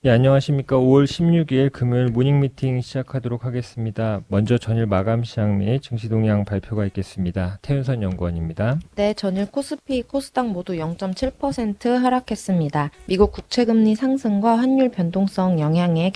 예, 안녕하십니까. 5월 16일 금요일 모닝 미팅 시작하도록 하겠습니다. 먼저 전일 마감 시장 및 증시 동향 발표가 있겠습니다. 태윤선 연구원입니다. 네, 전일 코스피, 코스닥 모두 0.7% 하락했습니다. 미국 국채금리 상승과 환율 변동성 영향에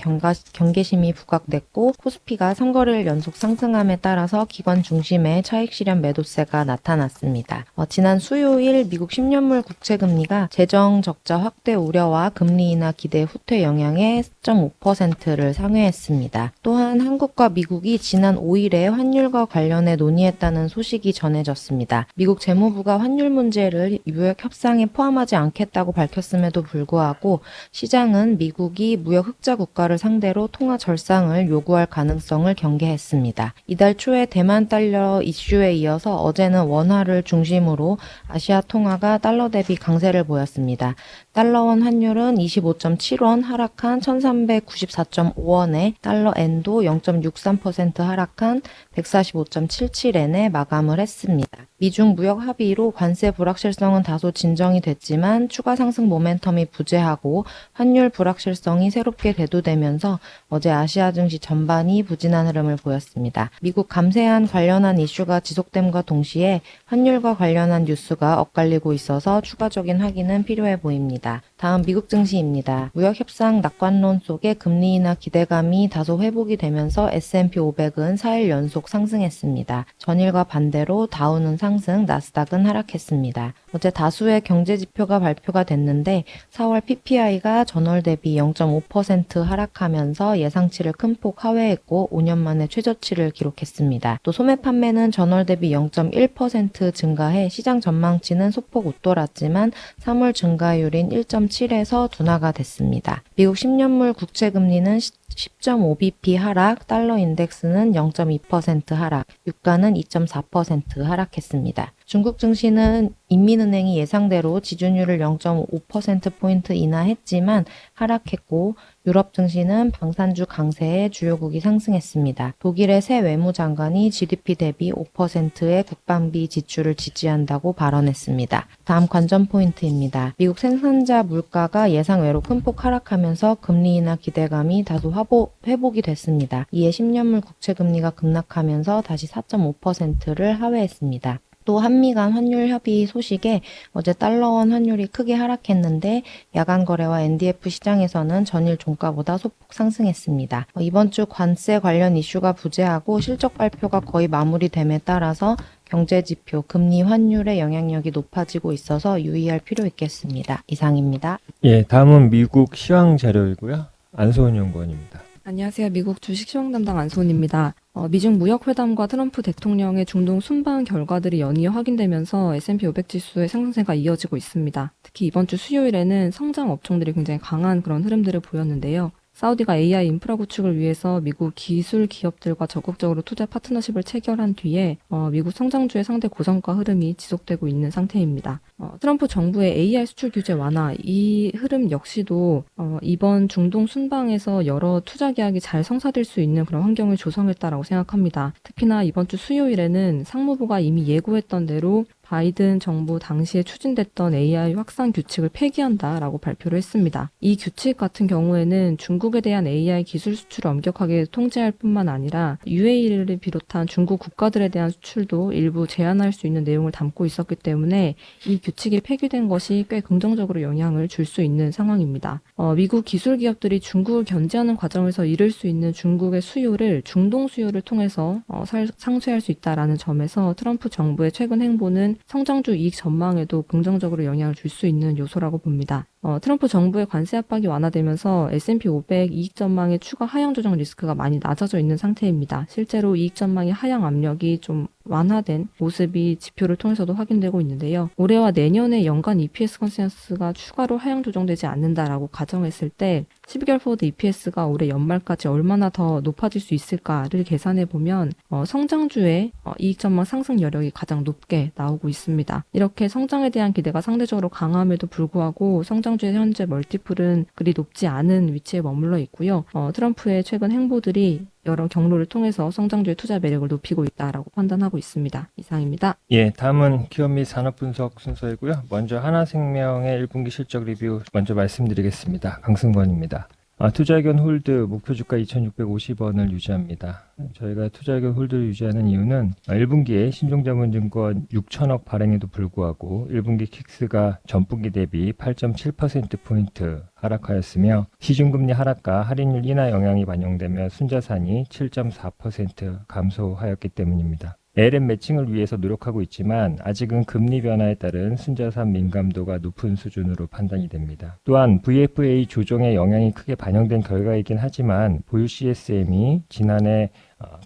경계심이 부각됐고 코스피가 3거래일 연속 상승함에 따라서 기관 중심의 차익 실현 매도세가 나타났습니다. 지난 수요일 미국 10년물 국채금리가 재정 적자 확대 우려와 금리 인하 기대 후퇴 영향에 4.5%를 상회했습니다. 또한 한국과 미국이 지난 5일에 환율과 관련해 논의했다는 소식이 전해졌습니다. 미국 재무부가 환율 문제를 무역 협상에 포함하지 않겠다고 밝혔음에도 불구하고 시장은 미국이 무역 흑자 국가를 상대로 통화 절상을 요구할 가능성을 경계했습니다. 이달 초에 대만 달러 이슈에 이어서 어제는 원화를 중심으로 아시아 통화가 달러 대비 강세를 보였습니다. 달러원 환율은 25.7원 하락한 1394.5원에 달러 엔도 0.63% 하락한 145.77엔에 마감을 했습니다. 미중 무역 합의로 관세 불확실성은 다소 진정이 됐지만 추가 상승 모멘텀이 부재하고 환율 불확실성이 새롭게 대두되면서 어제 아시아 증시 전반이 부진한 흐름을 보였습니다. 미국 감세안 관련한 이슈가 지속됨과 동시에 환율과 관련한 뉴스가 엇갈리고 있어서 추가적인 확인은 필요해 보입니다. 다음 미국 증시입니다. 무역 협상 낙관론 속에 금리 인하 기대감이 다소 회복이 되면서 S&P 500은 4일 연속 상승했습니다. 전일과 반대로 다우는 상승, 나스닥은 하락했습니다. 어제 다수의 경제 지표가 발표가 됐는데 4월 PPI가 전월 대비 0.5% 하락하면서 예상치를 큰 폭 하회했고 5년 만에 최저치를 기록했습니다. 또 소매 판매는 전월 대비 0.1% 증가해 시장 전망치는 소폭 웃돌았지만 3월 증가율인 1.7에서 둔화가 됐습니다. 미국 10년물 국채금리는 10.5bp 하락, 달러 인덱스는 0.2% 하락, 유가는 2.4% 하락했습니다. 중국 증시는 인민은행이 예상대로 지준율을 0.5%포인트 인하했지만 하락했고 유럽 증시는 방산주 강세에 주요국이 상승했습니다. 독일의 새 외무장관이 GDP 대비 5%의 국방비 지출을 지지한다고 발언했습니다. 다음 관전 포인트입니다. 미국 생산자 물가가 예상외로 큰 폭 하락하면서 금리 인하 기대감이 다소 회복이 됐습니다. 이에 10년물 국채금리가 급락하면서 다시 4.5%를 하회했습니다. 또 한미 간 환율 협의 소식에 어제 달러원 환율이 크게 하락했는데 야간 거래와 NDF 시장에서는 전일 종가보다 소폭 상승했습니다. 이번 주 관세 관련 이슈가 부재하고 실적 발표가 거의 마무리됨에 따라서 경제지표, 금리 환율의 영향력이 높아지고 있어서 유의할 필요 있겠습니다. 이상입니다. 예, 다음은 미국 시황 자료이고요. 안소은 연구원입니다. 안녕하세요. 미국 주식 시황 담당 안소은입니다. 미중 무역회담과 트럼프 대통령의 중동 순방 결과들이 연이어 확인되면서 S&P 500 지수의 상승세가 이어지고 있습니다. 특히 이번 주 수요일에는 성장 업종들이 굉장히 강한 그런 흐름들을 보였는데요. 사우디가 AI 인프라 구축을 위해서 미국 기술 기업들과 적극적으로 투자 파트너십을 체결한 뒤에 미국 성장주의 상대 고성과 흐름이 지속되고 있는 상태입니다. 트럼프 정부의 AI 수출 규제 완화, 이 흐름 역시도 이번 중동 순방에서 여러 투자 계약이 잘 성사될 수 있는 그런 환경을 조성했다라고 생각합니다. 특히나 이번 주 수요일에는 상무부가 이미 예고했던 대로 바이든 정부 당시에 추진됐던 AI 확산 규칙을 폐기한다라고 발표를 했습니다. 이 규칙 같은 경우에는 중국에 대한 AI 기술 수출을 엄격하게 통제할 뿐만 아니라 UAE를 비롯한 중국 국가들에 대한 수출도 일부 제한할 수 있는 내용을 담고 있었기 때문에 이 규칙이 폐기된 것이 꽤 긍정적으로 영향을 줄 수 있는 상황입니다. 미국 기술 기업들이 중국을 견제하는 과정에서 잃을 수 있는 중국의 수요를 중동 수요를 통해서 상쇄할 수 있다라는 점에서 트럼프 정부의 최근 행보는 성장주 이익 전망에도 긍정적으로 영향을 줄 수 있는 요소라고 봅니다. 트럼프 정부의 관세 압박이 완화되면서 S&P 500 이익 전망의 추가 하향 조정 리스크가 많이 낮아져 있는 상태입니다. 실제로 이익 전망의 하향 압력이 좀 완화된 모습이 지표를 통해서도 확인되고 있는데요. 올해와 내년의 연간 EPS 컨센서스가 추가로 하향 조정되지 않는다라고 가정했을 때 12개월 포워드 EPS가 올해 연말까지 얼마나 더 높아질 수 있을까를 계산해 보면 성장주의 이익 전망 상승 여력이 가장 높게 나오고 있습니다. 이렇게 성장에 대한 기대가 상대적으로 강함에도 불구하고 성장주의 현재 멀티플은 그리 높지 않은 위치에 머물러 있고요. 트럼프의 최근 행보들이 여러 경로를 통해서 성장주의 투자 매력을 높이고 있다라고 판단하고 있습니다. 이상입니다. 예, 다음은 기업 및 산업 분석 순서이고요. 먼저 하나생명의 1분기 실적 리뷰 먼저 말씀드리겠습니다. 강승권입니다. 투자의견 홀드 목표 주가 2,650원을 유지합니다. 저희가 투자의견 홀드를 유지하는 이유는 1분기에 신종자본증권 6천억 발행에도 불구하고 1분기 킥스가 전분기 대비 8.7%포인트 하락하였으며 시중금리 하락과 할인율 인하 영향이 반영되며 순자산이 7.4% 감소하였기 때문입니다. ALM 매칭을 위해서 노력하고 있지만 아직은 금리 변화에 따른 순자산 민감도가 높은 수준으로 판단이 됩니다. 또한 VFA 조정의 영향이 크게 반영된 결과이긴 하지만 보유 CSM이 지난해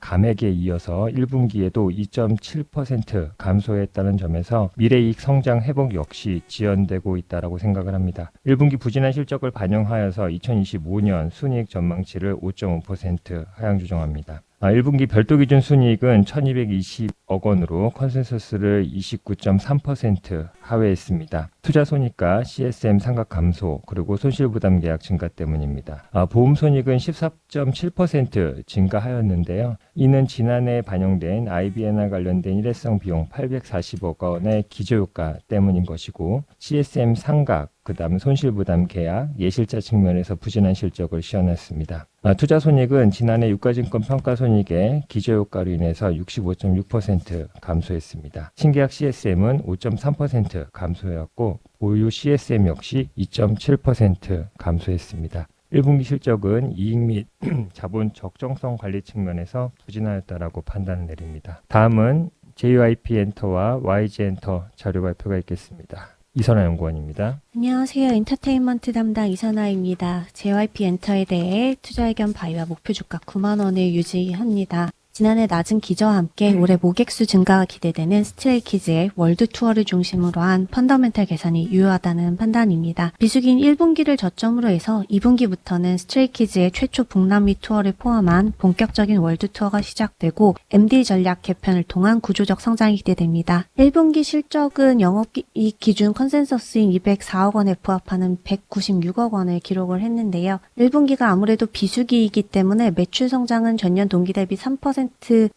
감액에 이어서 1분기에도 2.7% 감소했다는 점에서 미래이익 성장 회복 역시 지연되고 있다고 생각을 합니다. 1분기 부진한 실적을 반영하여서 2025년 순이익 전망치를 5.5% 하향 조정합니다. 1분기 별도 기준 순이익은 1220억 원으로 컨센서스를 29.3% 하회했습니다. 투자 손익과 CSM 상각 감소 그리고 손실 부담 계약 증가 때문입니다. 보험 손익은 14.7% 증가하였는데요. 이는 지난해 반영된 IBNR 관련된 일회성 비용 840억 원의 기저효과 때문인 것이고 CSM 상각 그다음 손실부담 계약, 예실자 측면에서 부진한 실적을 시현했습니다. 투자 손익은 지난해 유가증권 평가손익의 기저효과로 인해서 65.6% 감소했습니다. 신계약 CSM은 5.3% 감소했고 보유 CSM 역시 2.7% 감소했습니다. 1분기 실적은 이익 및 자본 적정성 관리 측면에서 부진하였다라고 판단을 내립니다. 다음은 JYP엔터와 YG엔터 자료 발표가 있겠습니다. 이선아 연구원입니다. 안녕하세요. 엔터테인먼트 담당 이선아입니다. JYP엔터에 대해 투자의견 바이와 목표 주가 9만 원을 유지합니다. 지난해 낮은 기저와 함께 올해 모객수 증가가 기대되는 스트레이키즈의 월드 투어를 중심으로 한 펀더멘탈 개선이 유효하다는 판단입니다. 비수기인 1분기를 저점으로 해서 2분기부터는 스트레이키즈의 최초 북남미 투어를 포함한 본격적인 월드 투어가 시작되고 MD 전략 개편을 통한 구조적 성장이 기대됩니다. 1분기 실적은 영업이익 기준 컨센서스인 204억 원에 부합하는 196억 원을 기록을 했는데요. 1분기가 아무래도 비수기이기 때문에 매출 성장은 전년 동기 대비 3%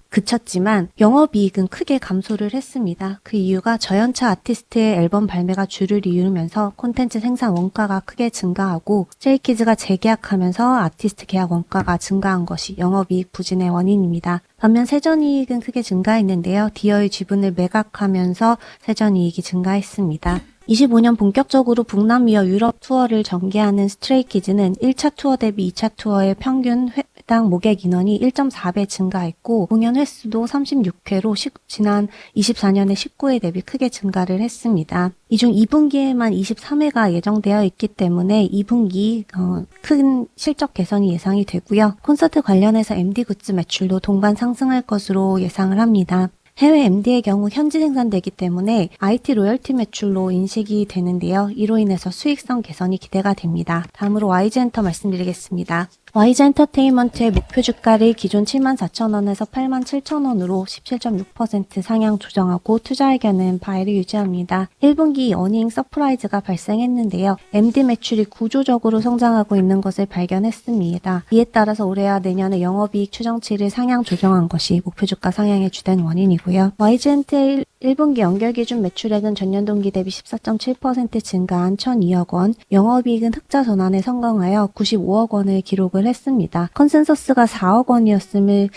그쳤지만 영업이익은 크게 감소를 했습니다. 그 이유가 저연차 아티스트의 앨범 발매가 주를 이루면서 콘텐츠 생산 원가가 크게 증가하고 스트레이키즈가 재계약하면서 아티스트 계약 원가가 증가한 것이 영업이익 부진의 원인입니다. 반면 세전이익은 크게 증가했는데요. 디어의 지분을 매각하면서 세전이익이 증가했습니다. 25년 본격적으로 북남미와 유럽 투어를 전개하는 스트레이키즈는 1차 투어 대비 2차 투어의 평균 회당 모객 인원이 1.4배 증가했고 공연 횟수도 36회로 지난 24년의 19회 대비 크게 증가를 했습니다. 이 중 2분기에만 23회가 예정되어 있기 때문에 2분기 큰 실적 개선이 예상이 되고요. 콘서트 관련해서 MD 굿즈 매출도 동반 상승할 것으로 예상을 합니다. 해외 MD의 경우 현지 생산되기 때문에 IT 로열티 매출로 인식이 되는데요. 이로 인해서 수익성 개선이 기대가 됩니다. 다음으로 YG엔터 말씀드리겠습니다. YG엔터테인먼트의 목표 주가를 기존 74,000원에서 87,000원으로 17.6% 상향 조정하고 투자 의견은 바이를 유지합니다. 1분기 어닝 서프라이즈가 발생했는데요. MD 매출이 구조적으로 성장하고 있는 것을 발견했습니다. 이에 따라서 올해와 내년의 영업이익 추정치를 상향 조정한 것이 목표 주가 상향의 주된 원인이고요. YG엔터의 1분기 연결 기준 매출액은 전년 동기 대비 14.7% 증가한 1,002억 원, 영업이익은 흑자 전환에 성공하여 95억 원을 기록을 했습니다. 컨센서스가 4억 원이었음을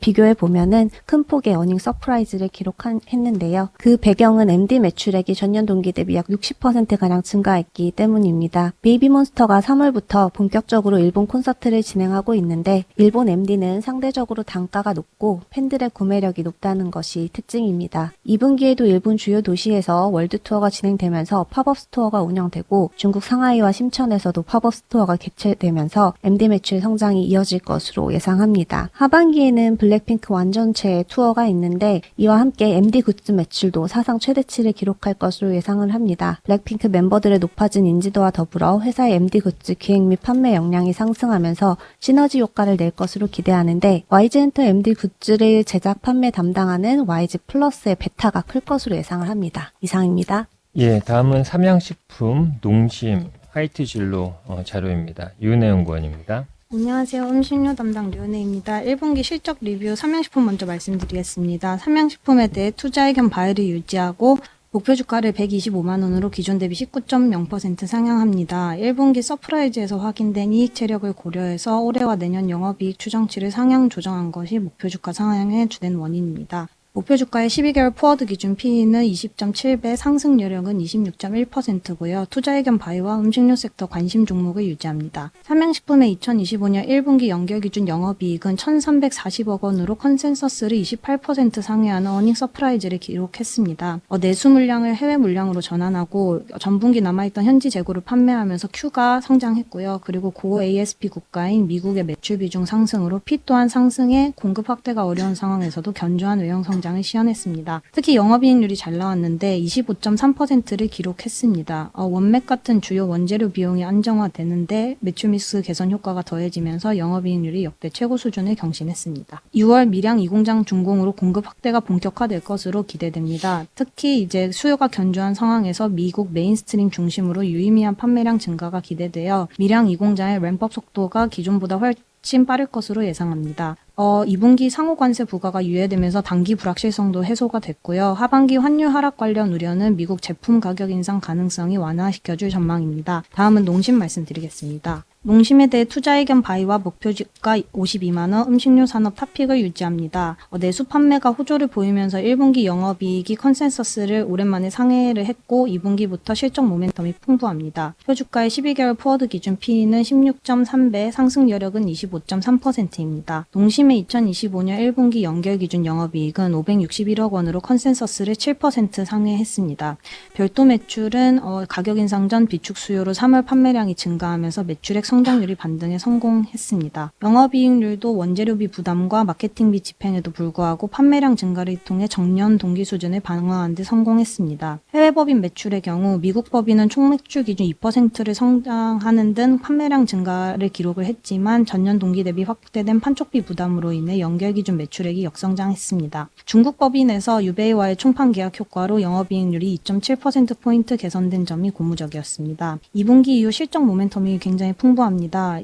비교해 보면은 큰 폭의 어닝 서프라이즈를 기록했는데요. 그 배경은 MD 매출액이 전년 동기 대비 약 60%가량 증가했기 때문입니다. 베이비몬스터가 3월부터 본격적으로 일본 콘서트를 진행하고 있는데 일본 MD는 상대적으로 단가가 높고 팬들의 구매력이 높다는 것이 특징입니다. 2분기에도 일본 주요 도시에서 월드 투어가 진행되면서 팝업 스토어가 운영되고 중국 상하이와 심천에서도 팝업 스토어가 개최되면서 MD 매출 성장이 이어질 것으로 예상합니다. 하반기에는 블랙핑크 완전체 투어가 있는데 이와 함께 MD 굿즈 매출도 사상 최대치를 기록할 것으로 예상을 합니다. 블랙핑크 멤버들의 높아진 인지도와 더불어 회사의 MD 굿즈 기획 및 판매 역량이 상승하면서 시너지 효과를 낼 것으로 기대하는데 YG엔터 MD 굿즈를 제작 판매 담당하는 YG 플러스의 베타가 클 것으로 예상을 합니다. 이상입니다. 예, 다음은 삼양식품, 농심, 화이트진로 자료입니다. 유은혜 연구원입니다. 안녕하세요. 음식료 담당 류은혜입니다. 1분기 실적 리뷰 삼양식품 먼저 말씀드리겠습니다. 삼양식품에 대해 투자 의견 바이를 유지하고 목표 주가를 125만 원으로 기존 대비 19.0% 상향합니다. 1분기 서프라이즈에서 확인된 이익 체력을 고려해서 올해와 내년 영업이익 추정치를 상향 조정한 것이 목표 주가 상향의 주된 원인입니다. 목표 주가의 12개월 포워드 기준 PE는 20.7배, 상승 여력은 26.1%고요. 투자의견 바이오와 음식료 섹터 관심 종목을 유지합니다. 삼양식품의 2025년 1분기 연결 기준 영업이익은 1,340억 원으로 컨센서스를 28% 상회하는 어닝 서프라이즈를 기록했습니다. 내수 물량을 해외 물량으로 전환하고 전분기 남아있던 현지 재고를 판매하면서 Q가 성장했고요. 그리고 고 ASP 국가인 미국의 매출 비중 상승으로 P 또한 상승해 공급 확대가 어려운 상황에서도 견조한 외형 성장을 시현했습니다. 특히 영업이익률이 잘 나왔는데 25.3%를 기록했습니다. 원맥 같은 주요 원재료 비용이 안정화되는데 매출 믹스 개선 효과가 더해지면서 영업이익률이 역대 최고 수준을 경신했습니다. 6월 밀양 2공장 준공으로 공급 확대가 본격화될 것으로 기대됩니다. 특히 이제 수요가 견조한 상황에서 미국 메인스트림 중심으로 유의미한 판매량 증가가 기대되어 밀양 2공장의 램프업 속도가 기존보다 훨씬 빠를 것으로 예상합니다. 2분기 상호 관세 부과가 유예되면서 단기 불확실성도 해소가 됐고요. 하반기 환율 하락 관련 우려는 미국 제품 가격 인상 가능성이 완화시켜줄 전망입니다. 다음은 농심 말씀드리겠습니다. 농심에 대해 투자의견 바이와 목표 주가 52만원, 음식료 산업 탑픽을 유지합니다. 내수 판매가 호조를 보이면서 1분기 영업이익이 컨센서스를 오랜만에 상회를 했고 2분기부터 실적 모멘텀이 풍부합니다. 목표 주가의 12개월 포워드 기준 PE는 16.3배, 상승 여력은 25.3%입니다. 농심의 2025년 1분기 연결 기준 영업이익은 561억 원으로 컨센서스를 7% 상회했습니다. 별도 매출은 가격 인상 전 비축 수요로 3월 판매량이 증가하면서 매출액 성장률이 반등에 성공했습니다. 영업이익률도 원재료비 부담과 마케팅비 집행에도 불구하고 판매량 증가를 통해 전년 동기 수준을 방어하는 데 성공했습니다. 해외 법인 매출의 경우 미국 법인은 총 매출 기준 2%를 성장하는 등 판매량 증가를 기록을 했지만 전년 동기 대비 확대된 판촉비 부담으로 인해 연결 기준 매출액이 역성장했습니다. 중국 법인에서 유베이와의 총판 계약 효과로 영업이익률이 2.7%포인트 개선된 점이 고무적이었습니다. 2분기 이후 실적 모멘텀이 굉장히 풍부합니다.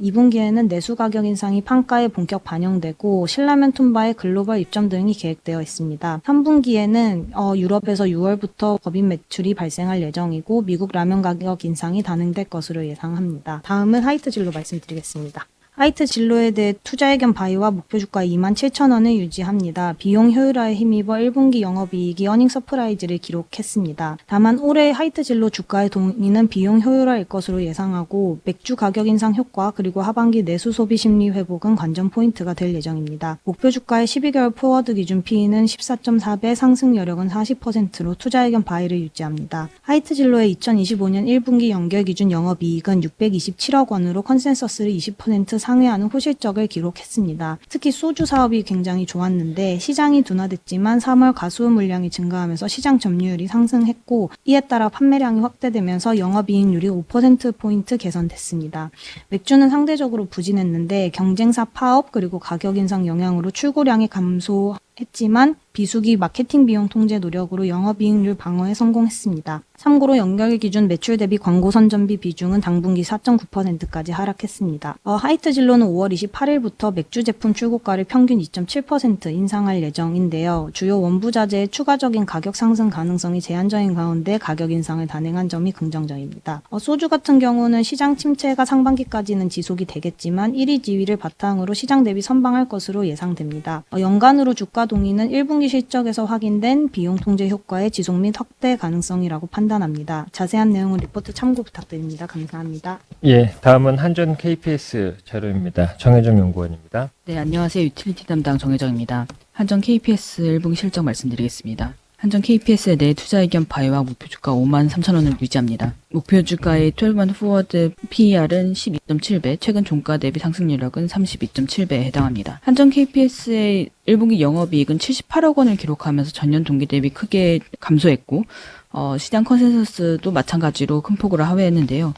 2분기에는 내수 가격 인상이 판가에 본격 반영되고 신라면 툰바의 글로벌 입점 등이 계획되어 있습니다. 3분기에는 유럽에서 6월부터 법인 매출이 발생할 예정이고 미국 라면 가격 인상이 단행될 것으로 예상합니다. 다음은 하이트 진로 말씀드리겠습니다. 하이트 진로에 대해 투자의견 바이와 목표 주가 27,000원을 유지합니다. 비용 효율화에 힘입어 1분기 영업이익이 어닝 서프라이즈를 기록했습니다. 다만 올해 하이트 진로 주가의 동의는 비용 효율화일 것으로 예상하고 맥주 가격 인상 효과 그리고 하반기 내수 소비 심리 회복은 관전 포인트가 될 예정입니다. 목표 주가의 12개월 포워드 기준 PE는 14.4배, 상승 여력은 40%로 투자의견 바이를 유지합니다. 하이트 진로의 2025년 1분기 연결 기준 영업이익은 627억 원으로 컨센서스를 20% 상회하는 호실적을 기록했습니다. 특히 소주 사업이 굉장히 좋았는데 시장이 둔화됐지만 3월 가수호 물량이 증가하면서 시장 점유율이 상승했고 이에 따라 판매량이 확대되면서 영업이익률이 5%포인트 개선됐습니다. 맥주는 상대적으로 부진했는데 경쟁사 파업 그리고 가격 인상 영향으로 출고량이 감소했지만 비수기 마케팅 비용 통제 노력으로 영업이익률 방어에 성공했습니다. 참고로 연결 기준 매출 대비 광고 선전비 비중은 당분기 4.9%까지 하락했습니다. 하이트 진로는 5월 28일부터 맥주 제품 출고가를 평균 2.7% 인상할 예정인데요. 주요 원부 자재의 추가적인 가격 상승 가능성이 제한적인 가운데 가격 인상을 단행한 점이 긍정적입니다. 소주 같은 경우는 시장 침체가 상반기까지는 지속이 되겠지만 1위 지위를 바탕으로 시장 대비 선방할 것으로 예상됩니다. 연간으로 주가 동의는 1분기 실적에서 확인된 비용 통제 효과의 지속 및 확대 가능성이라고 판단합니다. 자세한 내용은 리포트 참고 부탁드립니다. 감사합니다. 예, 다음은 한전 KPS 자료입니다. 정혜정 연구원입니다. 네, 안녕하세요. 유틸리티 담당 정혜정입니다. 한전 KPS 1분기 실적 말씀드리겠습니다. 한전 KPS에 대해 투자의견 바이와 목표 주가 53,000원을 유지합니다. 목표 주가의 12month forward PER은 12.7배, 최근 종가 대비 상승 여력은 32.7배에 해당합니다. 한전 KPS의 1분기 영업이익은 78억 원을 기록하면서 전년 동기 대비 크게 감소했고 시장 컨센서스도 마찬가지로 큰 폭으로 하회했는데요.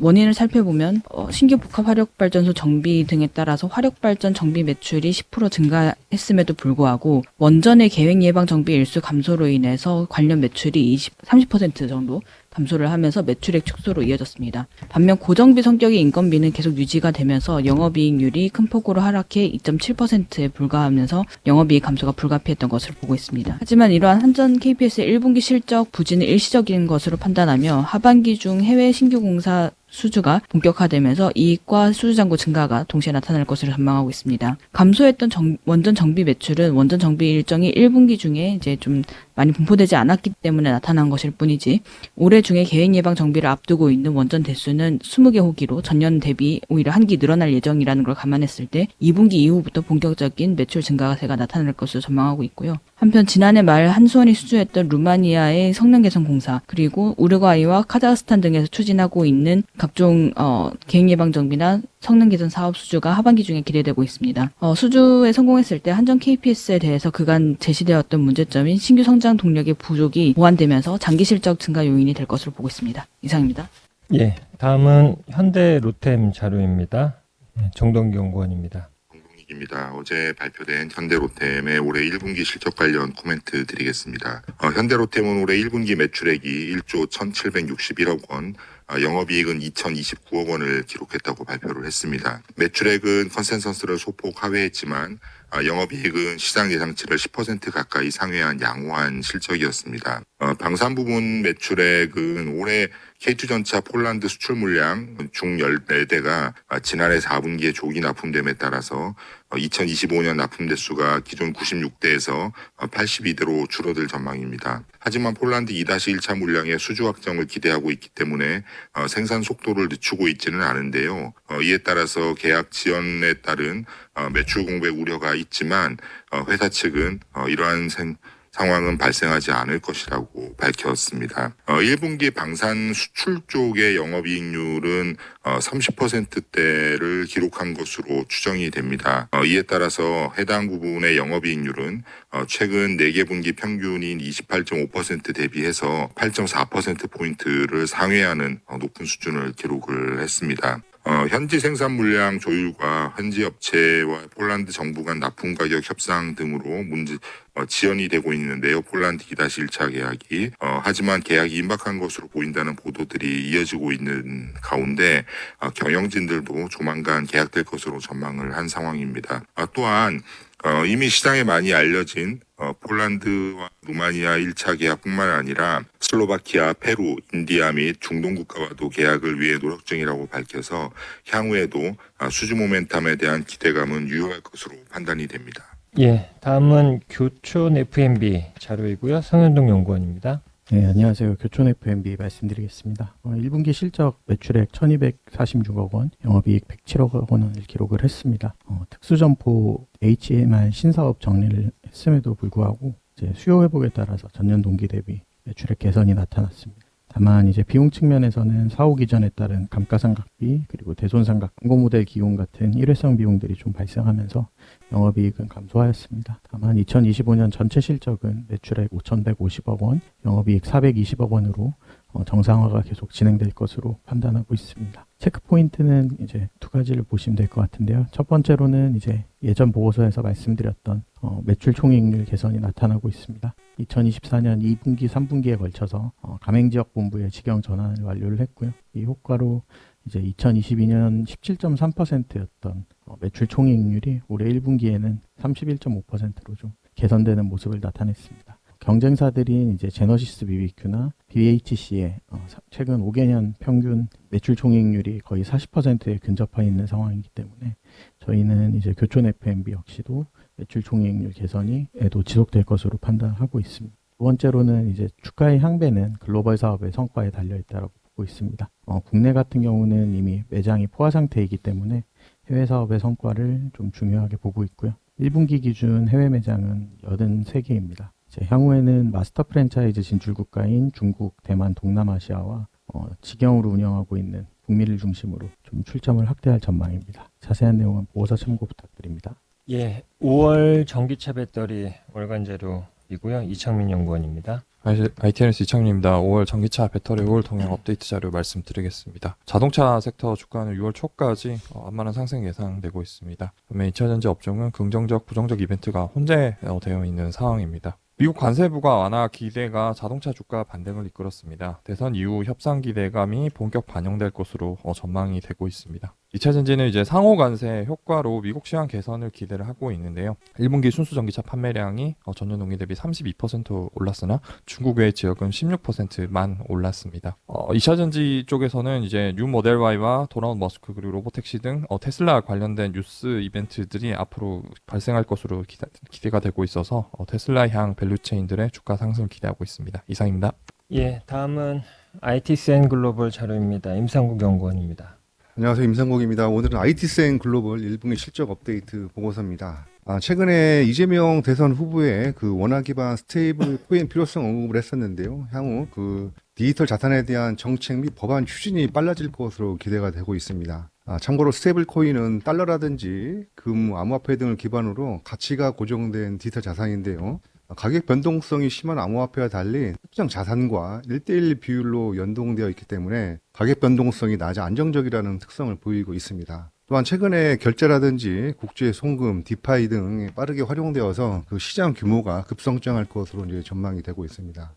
원인을 살펴보면 신규 복합 화력발전소 정비 등에 따라서 화력발전 정비 매출이 10% 증가했음에도 불구하고 원전의 계획 예방 정비 일수 감소로 인해서 관련 매출이 30% 정도 감소를 하면서 매출액 축소로 이어졌습니다. 반면 고정비 성격의 인건비는 계속 유지가 되면서 영업이익률이 큰 폭으로 하락해 2.7%에 불과하면서 영업이익 감소가 불가피했던 것을 보고 있습니다. 하지만 이러한 한전 KPS의 1분기 실적 부진은 일시적인 것으로 판단하며 하반기 중 해외 신규 공사 수주가 본격화되면서 이익과 수주 잔고 증가가 동시에 나타날 것으로 전망하고 있습니다. 감소했던 원전 정비 매출은 원전 정비 일정이 1분기 중에 이제 좀 많이 분포되지 않았기 때문에 나타난 것일 뿐이지 올해 중에 계획 예방 정비를 앞두고 있는 원전 대수는 20개 호기로 전년 대비 오히려 한 기 늘어날 예정이라는 걸 감안했을 때 2분기 이후부터 본격적인 매출 증가세가 나타날 것으로 전망하고 있고요. 한편 지난해 말 한수원이 수주했던 루마니아의 성능 개선 공사 그리고 우루과이와 카자흐스탄 등에서 추진하고 있는 각종 계획 예방 정비나 성능 개선 사업 수주가 하반기 중에 기대되고 있습니다. 수주에 성공했을 때 한전 KPS에 대해서 그간 제시되었던 문제점인 신규 성장 동력의 부족이 보완되면서 장기 실적 증가 요인이 될 것으로 보고 있습니다. 이상입니다. 예, 다음은 현대 로템 자료입니다. 정동기 연구원입니다. 입니다. 어제 발표된 현대로템의 올해 1분기 실적 관련 코멘트 드리겠습니다. 현대로템은 올해 1분기 매출액이 1조 1,761억 원, 영업이익은 2,029억 원을 기록했다고 발표를 했습니다. 매출액은 컨센서스를 소폭 하회했지만 영업이익은 시장 예상치를 10% 가까이 상회한 양호한 실적이었습니다. 방산 부분 매출액은 올해 K2전차 폴란드 수출 물량 중 14대가 지난해 4분기에 조기 납품됨에 따라서 2025년 납품 대수가 기존 96대에서 82대로 줄어들 전망입니다. 하지만 폴란드 2-1차 물량의 수주 확정을 기대하고 있기 때문에 생산 속도를 늦추고 있지는 않은데요. 이에 따라서 계약 지연에 따른 매출 공백 우려가 있지만 회사 측은 이러한 상황은 발생하지 않을 것이라고 밝혔습니다. 1분기 방산 수출 쪽의 영업이익률은 30%대를 기록한 것으로 추정이 됩니다. 이에 따라서 해당 부분의 영업이익률은 최근 4개 분기 평균인 28.5% 대비해서 8.4%포인트를 상회하는 높은 수준을 기록을 했습니다. 현지 생산 물량 조율과 현지 업체와 폴란드 정부 간 납품 가격 협상 등으로 지연이 되고 있는데요. 폴란드 2-1차 계약이. 하지만 계약이 임박한 것으로 보인다는 보도들이 이어지고 있는 가운데 경영진들도 조만간 계약될 것으로 전망을 한 상황입니다. 또한 이미 시장에 많이 알려진 폴란드와 루마니아 1차 계약뿐만 아니라 슬로바키아, 페루, 인디아 및 중동 국가와도 계약을 위해 노력 중이라고 밝혀서 향후에도 수주 모멘텀에 대한 기대감은 유효할 것으로 판단이 됩니다. 예, 다음은 교촌 FMB 자료이고요. 성현동 연구원입니다. 네, 안녕하세요. 교촌 FMB 말씀드리겠습니다. 1분기 실적 매출액 1,246억 원, 영업이익 107억 원을 기록을 했습니다. 특수점포 HMR 신사업 정리를 했음에도 불구하고 이제 수요 회복에 따라서 전년 동기 대비 매출액 개선이 나타났습니다. 다만 이제 비용 측면에서는 사후 기전에 따른 감가상각비 그리고 대손상각 광고 모델 기용 같은 일회성 비용들이 좀 발생하면서 영업이익은 감소하였습니다. 다만 2025년 전체 실적은 매출액 5,150억 원, 영업이익 420억 원으로 정상화가 계속 진행될 것으로 판단하고 있습니다. 체크 포인트는 이제 두 가지를 보시면 될 것 같은데요. 첫 번째로는 이제 예전 보고서에서 말씀드렸던 매출 총이익률 개선이 나타나고 있습니다. 2024년 2분기, 3분기에 걸쳐서 가맹지역 본부의 직영 전환을 완료를 했고요. 이 효과로 이제 2022년 17.3%였던 매출 총이익률이 올해 1분기에는 31.5%로 좀 개선되는 모습을 나타냈습니다. 경쟁사들인 이제 제너시스 BBQ나 BHC의 최근 5개년 평균 매출 총이익률이 거의 40%에 근접해 있는 상황이기 때문에 저희는 이제 교촌 FMB 역시도 매출 총이익률 개선이 지속될 것으로 판단하고 있습니다. 두 번째로는 이제 주가의 향배는 글로벌 사업의 성과에 달려 있다고 보고 있습니다. 국내 같은 경우는 이미 매장이 포화 상태이기 때문에 해외 사업의 성과를 좀 중요하게 보고 있고요. 1분기 기준 해외 매장은 83개입니다. 향후에는 마스터 프랜차이즈 진출 국가인 중국, 대만, 동남아시아와 직영으로 운영하고 있는 북미를 중심으로 좀 출점을 확대할 전망입니다. 자세한 내용은 보고서 참고 부탁드립니다. 예, 5월 전기차 배터리 월간 자료이고요. 이창민 연구원입니다. ITNS 이창민입니다. 5월 전기차 배터리 우울 동향 업데이트 자료 말씀드리겠습니다. 자동차 섹터 주가는 6월 초까지 안만한 상승 예상되고 있습니다. 그러면 2차 전지 업종은 긍정적, 부정적 이벤트가 혼재되어 있는 상황입니다. 미국 관세부가 완화 기대가 자동차 주가 반등을 이끌었습니다. 대선 이후 협상 기대감이 본격 반영될 것으로 전망이 되고 있습니다. 2차 전지는 이제 상호 관세 효과로 미국 시황 개선을 기대를 하고 있는데요. 1분기 순수 전기차 판매량이 전년 동기 대비 32% 올랐으나 중국 외 지역은 16%만 올랐습니다. 2차 전지 쪽에서는 이제 뉴 모델 Y와 돌아온 머스크 그리고 로보택시 등 테슬라 관련된 뉴스 이벤트들이 앞으로 발생할 것으로 기대가 되고 있어서 테슬라 향 밸류체인들의 주가 상승을 기대하고 있습니다. 이상입니다. 예, 다음은 IT센 글로벌 자료입니다. 임상국 연구원입니다. 안녕하세요. 임상국입니다. 오늘은 IT센 글로벌 1분기 실적 업데이트 보고서입니다. 최근에 이재명 대선 후보의 그 원화 기반 스테이블 코인 필요성 언급을 했었는데요. 향후 그 디지털 자산에 대한 정책 및 법안 추진이 빨라질 것으로 기대가 되고 있습니다. 참고로 스테이블 코인은 달러라든지 금, 암호화폐 등을 기반으로 가치가 고정된 디지털 자산인데요. 가격 변동성이 심한 암호화폐와 달리 특정 자산과 1대1 비율로 연동되어 있기 때문에 가격 변동성이 낮아 안정적이라는 특성을 보이고 있습니다. 또한 최근에 결제라든지 국제 송금, 디파이 등에 빠르게 활용되어서 그 시장 규모가 급성장할 것으로 이제 전망이 되고 있습니다.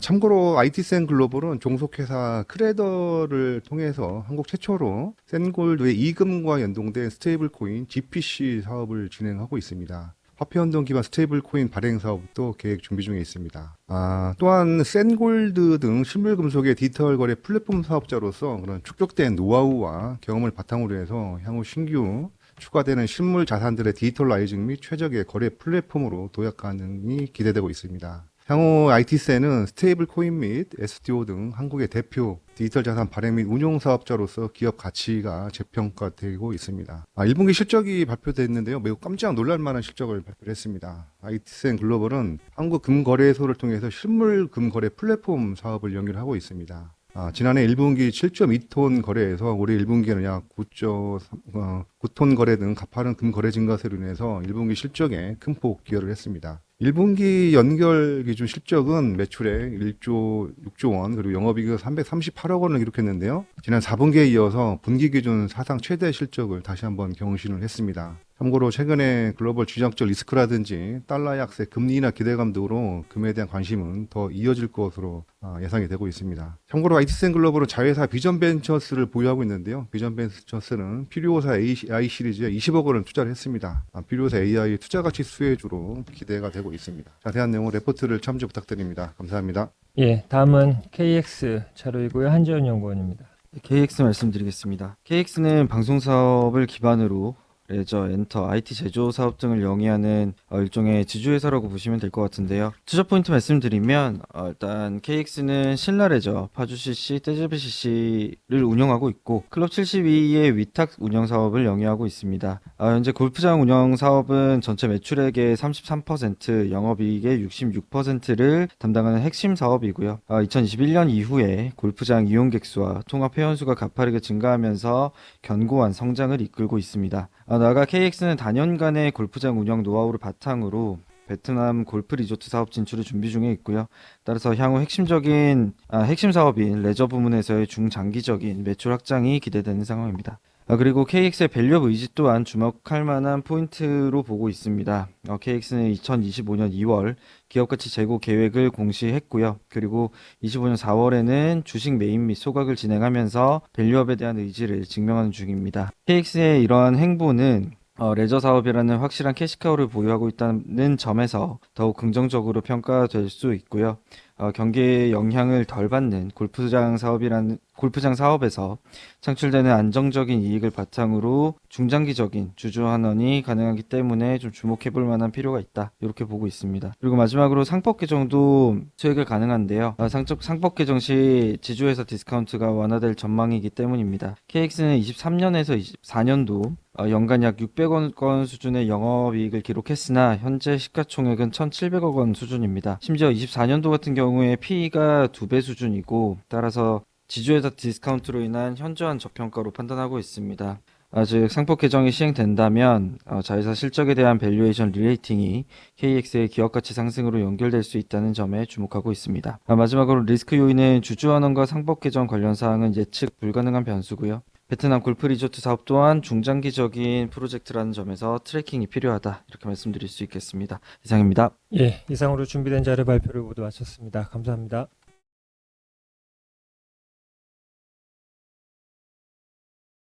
참고로 IT센 글로벌은 종속회사 크레더를 통해서 한국 최초로 센골드의 이금과 연동된 스테이블 코인 GPC 사업을 진행하고 있습니다. 화폐 연동 기반 스테이블 코인 발행 사업도 계획 준비 중에 있습니다. 또한 센골드 등 실물 금속의 디지털 거래 플랫폼 사업자로서 그런 축적된 노하우와 경험을 바탕으로 해서 향후 신규 추가되는 실물 자산들의 디지털라이징 및 최적의 거래 플랫폼으로 도약 가능이 기대되고 있습니다. 향후 IT센은 스테이블 코인 및 STO 등 한국의 대표 디지털 자산 발행 및 운용 사업자로서 기업 가치가 재평가되고 있습니다. 1분기 실적이 발표됐는데요. 매우 깜짝 놀랄 만한 실적을 발표를 했습니다. IT센 글로벌은 한국 금거래소를 통해서 실물 금거래 플랫폼 사업을 영위하고 있습니다. 지난해 1분기 7.2톤 거래에서 올해 1분기에는 약 9.9톤 거래 등 가파른 금거래 증가세로 인해서 1분기 실적에 큰 폭 기여를 했습니다. 1분기 연결 기준 실적은 매출액 1조 6조 원 그리고 영업이익 338억 원을 기록했는데요. 지난 4분기에 이어서 분기 기준 사상 최대 실적을 다시 한번 경신을 했습니다. 참고로 최근에 글로벌 지정적 리스크라든지 달러 약세, 금리 인하 기대감 등으로 금에 대한 관심은 더 이어질 것으로 예상이 되고 있습니다. 참고로 IT센 글로벌은 자회사 비전벤처스를 보유하고 있는데요. 비전벤처스는 필요사 AI 시리즈에 20억 원을 투자를 했습니다. 필요사 AI 투자 가치 수혜주로 기대가 되고 있습니다. 자세한 내용은 레포트를 참조 부탁드립니다. 감사합니다. 예, 다음은 KX 자료이고요. 한지원 연구원입니다. KX 말씀드리겠습니다. KX는 방송 사업을 기반으로 레저, 엔터, IT 제조 사업 등을 영위하는 일종의 지주회사라고 보시면 될 것 같은데요. 투자 포인트 말씀드리면 일단 KX는 신라레저, 파주CC, 떼제비CC를 운영하고 있고 클럽 72의 위탁 운영 사업을 영위하고 있습니다. 현재 골프장 운영 사업은 전체 매출액의 33%, 영업이익의 66%를 담당하는 핵심 사업이고요. 2021년 이후에 골프장 이용객 수와 통합 회원수가 가파르게 증가하면서 견고한 성장을 이끌고 있습니다. 나아가 KX는 단연간의 골프장 운영 노하우를 바탕으로 베트남 골프 리조트 사업 진출을 준비 중에 있고요. 따라서 향후 핵심 사업인 레저 부문에서의 중장기적인 매출 확장이 기대되는 상황입니다. 그리고 KX의 밸류업 의지 또한 주목할 만한 포인트로 보고 있습니다. KX는 2025년 2월 기업가치 재고 계획을 공시했고요. 그리고 25년 4월에는 주식 매입 및 소각을 진행하면서 밸류업에 대한 의지를 증명하는 중입니다. KX의 이러한 행보는 레저 사업이라는 확실한 캐시카우를 보유하고 있다는 점에서 더욱 긍정적으로 평가될 수 있고요. 경기에 영향을 덜 받는 골프장 사업에서 창출되는 안정적인 이익을 바탕으로 중장기적인 주주 환원이 가능하기 때문에 좀 주목해 볼 만한 필요가 있다. 이렇게 보고 있습니다. 그리고 마지막으로 상법 개정도 수익을 가능한데요. 상법 개정 시 지주회사 디스카운트가 완화될 전망이기 때문입니다. KX는 23년에서 24년도 연간 약 600억 원 수준의 영업이익을 기록했으나 현재 시가총액은 1,700억 원 수준입니다. 심지어 24년도 같은 경우에 PE가 2배 수준이고 따라서 지주회사 디스카운트로 인한 현저한 저평가로 판단하고 있습니다. 즉 상법 개정이 시행된다면 자회사 실적에 대한 밸류에이션 리레이팅이 KX의 기업가치 상승으로 연결될 수 있다는 점에 주목하고 있습니다. 마지막으로 리스크 요인은 주주환원과 상법 개정 관련 사항은 예측 불가능한 변수고요. 베트남 골프 리조트 사업 또한 중장기적인 프로젝트라는 점에서 트래킹이 필요하다. 이렇게 말씀드릴 수 있겠습니다. 이상입니다. 예, 이상으로 준비된 자료 발표를 모두 마쳤습니다. 감사합니다.